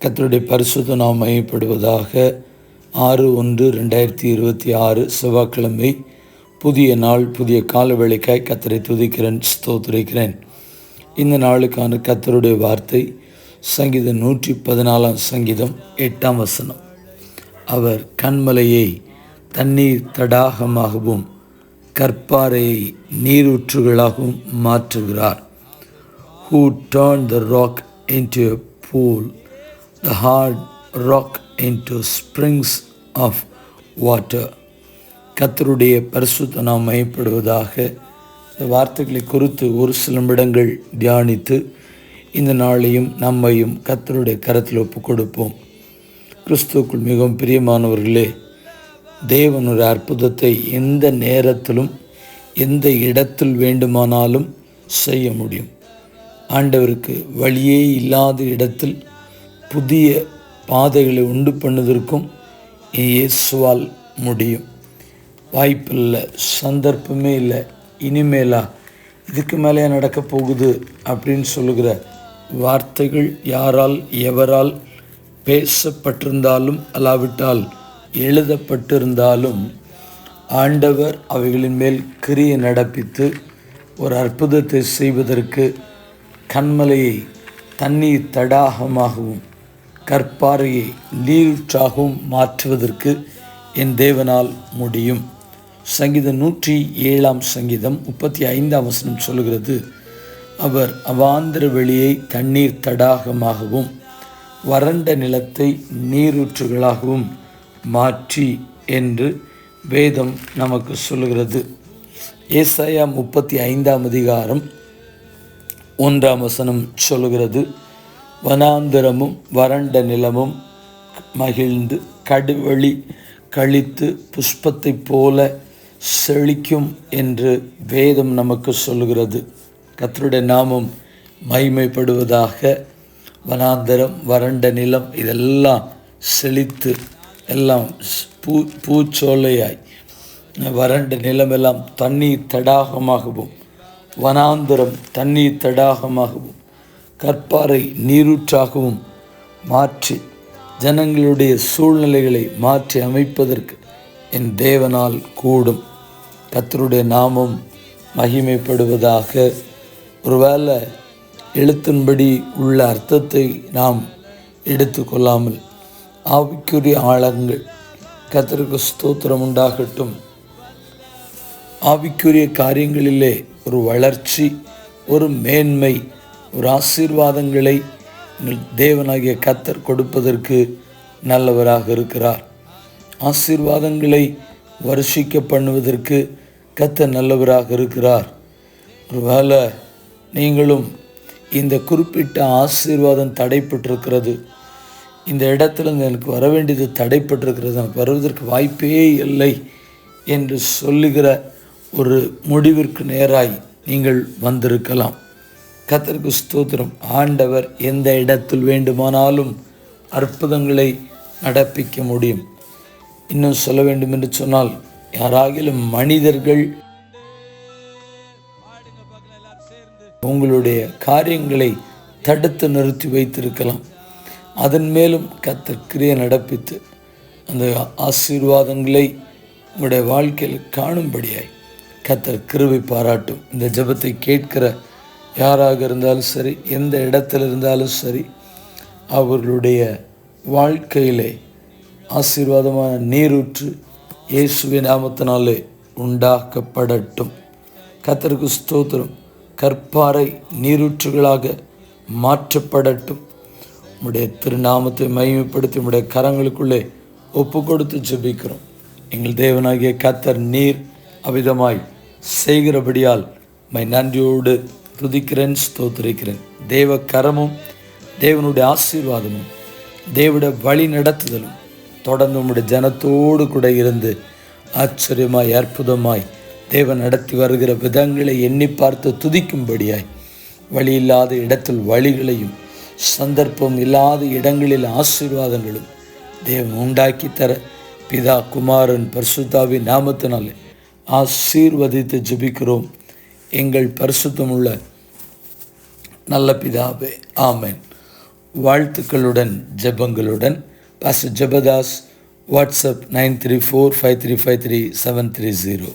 கர்த்தருடைய பரிசுத்த நாமம் மகிமைப்படுவதாக. 6/1/2026 செவ்வாய்க்கிழமை, புதிய நாள், புதிய கால வேளைக்காய் கர்த்தரை துதிக்கிறேன், ஸ்தோத்திரிக்கிறேன். இந்த நாளுக்கான கர்த்தருடைய வார்த்தை சங்கீதம் 114 சங்கீதம் 8 வசனம். அவர் கன்மலையை தண்ணீர் தடாகமாகவும் கற்பாறையை நீரூற்றுகளாகவும் மாற்றுகிறார். Who turned the rock into a pool, the hard rock into springs of water. கர்த்தருடைய பரிசுத்த நாமம் மகிமைப்படுவதாக. இந்த வார்த்தைகளை குறித்து ஒரு சில நிமிடங்கள் தியானித்து இந்த நாளையும் நம்மையும் கர்த்தருடைய கரத்தில் ஒப்புக் கொடுப்போம். கிறிஸ்துவுக்குள் மிகவும் பிரியமானவர்களே, தேவன் ஒரு அற்புதத்தை எந்த நேரத்திலும் எந்த இடத்தில் வேண்டுமானாலும் செய்ய முடியும். ஆண்டவருக்கு வழியே இல்லாத இடத்தில் புதிய பாதைகளை உண்டு பண்ணுவதற்கும் இயேசுவால் முடியும். வாய்ப்பில்லை, சந்தர்ப்பமே இல்லை, இனிமேலா, இதுக்கு மேலே நடக்க போகுது அப்படின்னு சொல்லுகிற வார்த்தைகள் யாரால் எவரால் பேசப்பட்டிருந்தாலும் அல்லாவிட்டால் எழுதப்பட்டிருந்தாலும் ஆண்டவர் அவைகளின் மேல் கிரியை நடப்பித்து ஒரு அற்புதத்தை செய்வதற்கு கன்மலையை தண்ணீர் தடாகமாகவும் கற்பாறையை நீரூற்றாகவும் மாற்றுவதற்கு என் தேவனால் முடியும். சங்கீதம் 107 சங்கீதம் 35 வசனம் சொல்லுகிறது, அவர் அவாந்திர வெளியை தண்ணீர் தடாகமாகவும் வறண்ட நிலத்தை நீரூற்றுகளாகவும் மாற்றி என்று வேதம் நமக்கு சொல்லுகிறது. ஏசாயா 35 அதிகாரம் 1 வசனம் சொல்லுகிறது, வனாந்தரமும் வறண்ட நிலமும் மகிழ்ந்து கடுவழி கழித்து புஷ்பத்தை போல செழிக்கும் என்று வேதம் நமக்கு சொல்லுகிறது. கர்த்தருடைய நாமம் மகிமைப்படுவதாக. வனாந்தரம், வறண்ட நிலம் இதெல்லாம் செழித்து எல்லாம் பூச்சோலையாய், வறண்ட நிலமெல்லாம் தண்ணீர் தடாகமாகவும், வனாந்தரம் தண்ணீர் தடாகமாகவும் கற்பாறை நீரூற்றாகவும் மாற்றி ஜனங்களுடைய சூழ்நிலைகளை மாற்றி அமைப்பதற்கு என் தேவனால் கூடும். கர்த்தருடைய நாமம் மகிமைப்படுவதாக. ஒருவேளை எழுத்தின்படி உள்ள அர்த்தத்தை நாம் எடுத்துக்கொள்ளாமல் ஆவிக்குரிய ஆழங்கள், கர்த்தருக்கு ஸ்தோத்திரம் உண்டாகட்டும், ஆவிக்குரிய காரியங்களிலே ஒரு வளர்ச்சி, ஒரு மேன்மை, ஒரு ஆசீர்வாதங்களை தேவனாகிய கர்த்தர் கொடுப்பதற்கு நல்லவராக இருக்கிறார். ஆசீர்வாதங்களை வருஷிக்க பண்ணுவதற்கு கர்த்தர் நல்லவராக இருக்கிறார். ஒருவேளை நீங்களும் இந்த குறிப்பிட்ட ஆசீர்வாதம் தடைப்பட்டிருக்கிறது, இந்த இடத்துல எனக்கு வர வேண்டியது தடைப்பட்டிருக்கிறது, எனக்கு வருவதற்கு வாய்ப்பே இல்லை என்று சொல்லுகிற ஒரு முடிவிற்கு நேராய் நீங்கள் வந்திருக்கலாம். கர்த்தருக்கு ஸ்தோத்திரம். ஆண்டவர் எந்த இடத்தில் வேண்டுமானாலும் அற்புதங்களை நடப்பிக்க முடியும். இன்னும் சொல்ல வேண்டும் என்று சொன்னால், யாராகிலும் மனிதர்கள் உங்களுடைய காரியங்களை தடுத்து நிறுத்தி வைத்திருக்கலாம். அதன் மேலும் கர்த்தர் கிரியை நடப்பித்து அந்த ஆசீர்வாதங்களை உங்களுடைய வாழ்க்கையில் காணும்படியாய் கர்த்தர் கிருபை பாராட்டும். இந்த ஜெபத்தை கேட்கிற யாராக இருந்தாலும் சரி, எந்த இடத்துல இருந்தாலும் சரி, அவர்களுடைய வாழ்க்கையிலே ஆசீர்வாதமான நீரூற்று இயேசுவின் நாமத்தினாலே உண்டாக்கப்படட்டும். கர்த்தருக்கு ஸ்தோத்திரம். கற்பாறை நீரூற்றுகளாக மாற்றப்படட்டும். உம்முடைய திருநாமத்தை மகிமைப்படுத்தி உம்முடைய கரங்களுக்குள்ளே ஒப்பு கொடுத்து ஜெபிக்கிறோம். எங்கள் தேவனாகிய கர்த்தர் நீர் அவிதமாய் செய்கிறபடியால் நன்றியோடு துதிக்கிறேன், ஸ்தோத்திரிக்கிறேன். தேவ கரமும் தேவனுடைய ஆசீர்வாதமும் தேவனுடைய வழி நடத்துதலும் தொடர்ந்து உம்முடைய ஜனத்தோடு கூட இருந்து ஆச்சரியமாய் அற்புதமாய் தேவன் நடத்தி வருகிற விதங்களை எண்ணி பார்த்து துதிக்கும்படியாய், வழி இல்லாத இடத்தில் வழிகளையும் சந்தர்ப்பம் இல்லாத இடங்களில் ஆசீர்வாதங்களும் தேவன் உண்டாக்கி தர பிதா குமாரன் பரிசுத்தாவின் நாமத்தினாலே ஆசீர்வதித்து ஜெபிக்கிறோம் எங்கள் பரிசுத்தமுள்ள நல்ல பிதாவே, ஆமென். வாழ்த்துக்களுடன் ஜெபங்களுடன் பாஸ்டர் ஜெபதாஸ். வாட்ஸ்அப் 9345353730.